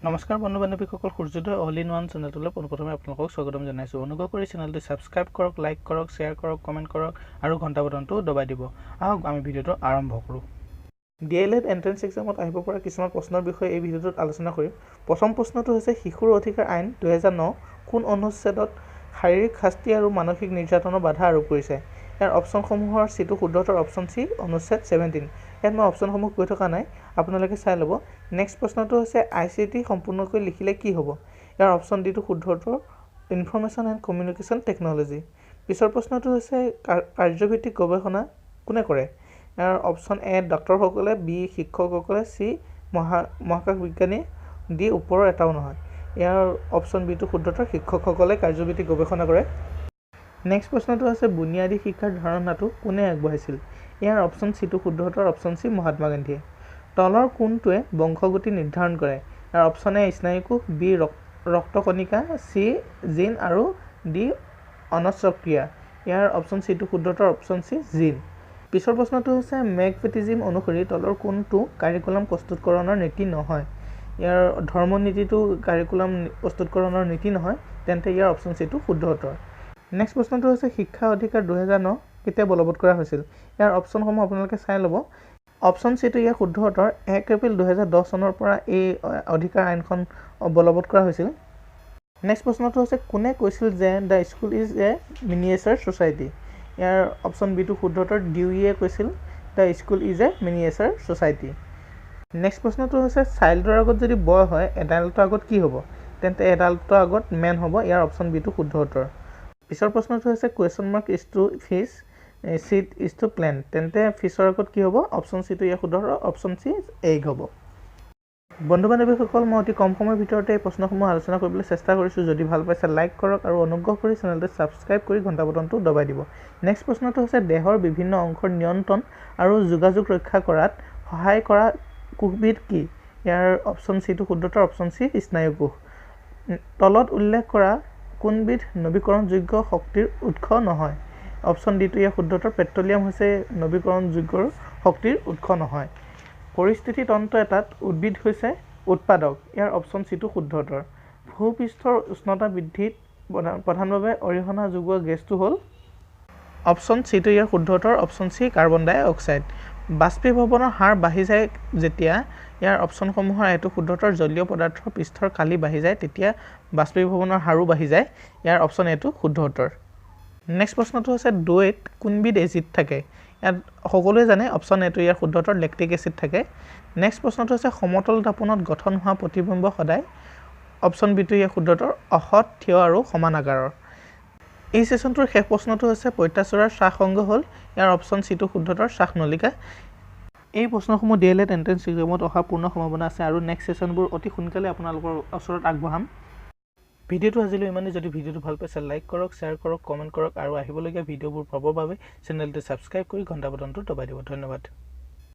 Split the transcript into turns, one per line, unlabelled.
নমস্কাৰ বন্ধু বান্ধৱীসকল সূৰ্যোদয় all in one চেনেলটোলৈ পোনপ্ৰথমে আপোনালোকক স্বাগতম জনাইছোঁ অনুগ্ৰহ কৰি চেনেলটো ছাবস্ক্ৰাইব কৰক লাইক কৰক শ্বেয়াৰ কৰক কমেণ্ট কৰক আৰু ঘণ্টা বটনটো দবাই দিব আহক আমি ভিডিঅ'টো আৰম্ভ কৰোঁ D.EL.ED এন্ট্ৰেন্স এক্সামত আহিব পৰা কিছুমান প্ৰশ্নৰ বিষয়ে এই ভিডিঅ'টোত আলোচনা কৰিম প্ৰথম প্ৰশ্নটো হৈছে শিশুৰ অধিকাৰ আইন 2009 কোন অনুচ্ছেদত শাৰীৰিক শাস্তি আৰু মানসিক নিৰ্যাতনৰ বাধা আৰোপ কৰিছে ইয়াৰ অপশ্যনসমূহৰ চিটো শুদ্ধতৰ অপশ্যন চি অনুচ্ছেদ 17 ইয়াত মই অপশ্যনসমূহ কৈ থকা নাই আপোনালোকে চাই ল'ব নেক্সট প্ৰশ্নটো হৈছে ICT সম্পূৰ্ণকৈ লিখিলে কি হ'ব ইয়াৰ অপশ্যন ডিটো শুদ্ধতৰ ইনফৰমেশ্যন এণ্ড কমিউনিকেশ্যন টেকন'লজি পিছৰ প্ৰশ্নটো হৈছে কাৰ্যভিত্তিক গৱেষণা কোনে কৰে ইয়াৰ অপশ্যন এ ডক্টৰসকলে বি শিক্ষকসকলে চি মহাকাশ বিজ্ঞানী ডি ওপৰৰ এটাও নহয় ইয়াৰ অপশ্যন বিটো শুদ্ধতৰ শিক্ষকসকলে কাৰ্যভিত্তিক গৱেষণা কৰে নেক্সট প্ৰশ্নটো আছে বুনিয়াদী শিক্ষাৰ ধাৰণাটো কোনে আগবঢ়াইছিল ইয়াৰ অপশ্যন চিটো শুদ্ধতৰ অপশ্যন চি মহাত্মা গান্ধীয়ে তলৰ কোনটোৱে বংশগতি নিৰ্ধাৰণ কৰে ইয়াৰ অপশ্যন এ স্নায়ুকোষ বি ৰক্তকণিকা চি জিন আৰু ডি অনস্ক্ৰিয়া ইয়াৰ অপশ্যন চিটো শুদ্ধতৰ অপশ্যন চি জিন পিছৰ প্ৰশ্নটো হৈছে মেগফেটিজিম অনুসৰি তলৰ কোনটো কাৰিকুলাম প্ৰস্তুতকৰণৰ নীতি নহয় ইয়াৰ ধৰ্মনীতিটো কাৰিকুলাম প্ৰস্তুতকৰণৰ নীতি নহয় তেন্তে ইয়াৰ অপশ্যন চিটো শুদ্ধতৰ নেক্সট প্ৰশ্নটো হৈছে শিক্ষা অধিকাৰ 2009 কেতিয়া বলবৎ কৰা হৈছিল ইয়াৰ অপশ্যনসমূহ আপোনালোকে চাই ল'ব অপশ্যন চিটো ইয়াৰ শুদ্ধতৰ 1 এপ্ৰিল 2010 চনৰ পৰা এই অধিকাৰ আইনখন বলবৎ কৰা হৈছিল নেক্সট প্ৰশ্নটো হৈছে কোনে কৈছিল যে the school is a miniature society ইয়াৰ অপশ্যন বিটো শুদ্ধতৰ ডিউইয়ে কৈছিল the school is a miniature society next প্ৰশ্নটো হৈছে চাইল্ডৰ আগত যদি বয় হয় এডাল্টৰ আগত কি হ'ব তেন্তে এডাল্টৰ আগত মেন হ'ব ইয়াৰ অপশ্যন বিটো শুদ্ধতৰ পিছৰ প্ৰশ্নটো হৈছে question mark is to fish seat is to plane তেন্তে ফিছৰ আগত কি হ'ব অপশ্যন চিটো ইয়াৰ শুদ্ধতৰ অপশ্যন চি এগ হ'ব বন্ধু বান্ধৱীসকল মই অতি কম সময়ৰ ভিতৰতে এই প্ৰশ্নসমূহ আলোচনা কৰিবলৈ চেষ্টা কৰিছোঁ যদি ভাল পাইছে লাইক কৰক আৰু অনুগ্ৰহ কৰি চেনেলটো ছাবস্ক্ৰাইব কৰি ঘণ্টা বটনটো দবাই দিব নেক্সট প্ৰশ্নটো হৈছে দেহৰ বিভিন্ন অংশৰ নিয়ন্ত্ৰণ আৰু যোগাযোগ ৰক্ষা কৰাত সহায় কৰা কোষবিধ কি ইয়াৰ অপশ্যন চিটো শুদ্ধতৰ অপশ্যন চি স্নায়ুকোষ তলত উল্লেখ কৰা কোনবিধ নৱীকৰণযোগ্য শক্তিৰ উৎস নহয় অপশ্যন ডিটো ইয়াৰ শুদ্ধতৰ পেট্ৰলিয়াম হৈছে নৱীকৰণযোগ্য শক্তিৰ উৎস নহয় পৰিস্থিতি তন্ত্ৰ এটাত উদ্ভিদ হৈছে উৎপাদক ইয়াৰ অপশ্যন চিটো শুদ্ধতৰ ভূপৃষ্ঠৰ উষ্ণতা বৃদ্ধিত প্ৰধানভাৱে অৰিহণা যোগোৱা গেছটো হ'ল অপশ্যন চিটো ইয়াৰ শুদ্ধতৰ অপশ্যন চি কাৰ্বন ডাই অক্সাইড বাষ্পীভৱনৰ হাৰ বাঢ়ি যায় যেতিয়া ইয়াৰ অপশ্যনসমূহৰ এইটো শুদ্ধতৰ জলীয় পদাৰ্থৰ পৃষ্ঠৰ কালি বাঢ়ি যায় তেতিয়া বাষ্পীভৱনৰ হাৰো বাঢ়ি যায় ইয়াৰ অপশ্যন এটো শুদ্ধতৰ নেক্সট প্ৰশ্নটো হৈছে দৈত কোনবিধ এচিড থাকে ইয়াত সকলোৱে জানে অপশ্যন এটো ইয়াৰ শুদ্ধতৰ লেক্টিক এচিড থাকে নেক্সট প্ৰশ্নটো হৈছে সমতল দাপনত গঠন হোৱা প্ৰতিবিম্ব সদায় অপশ্যন বিটো ইয়াৰ শুদ্ধতৰ অসৎ থিয় আৰু সমান আকাৰৰ এই সেশনটোৰ শেষ প্ৰশ্নটো হৈছে পঁইতাচোৰাৰ শ্বাস অংগ হ'ল ইয়াৰ অপশ্যন চিটো শুদ্ধতৰ শ্বাসনলিকা এই প্ৰশ্নসমূহ D.EL.ED এন্ট্ৰেন্স এক্সামত অহাৰ পূৰ্ণ সম্ভাৱনা আছে আৰু নেক্সট সেশনবোৰ অতি সোনকালে আপোনালোকৰ ওচৰত আগবঢ়াম ভিডিঅ'টো আজিলৈ ইমানেই যদি ভিডিঅ'টো ভাল পাইছে লাইক কৰক শ্বেয়াৰ কৰক কমেণ্ট কৰক আৰু আহিবলগীয়া ভিডিঅ'বোৰ পাবৰ বাবে চেনেলটো ছাবস্ক্ৰাইব কৰি ঘণ্টা বটনটো দবাই দিব ধন্যবাদ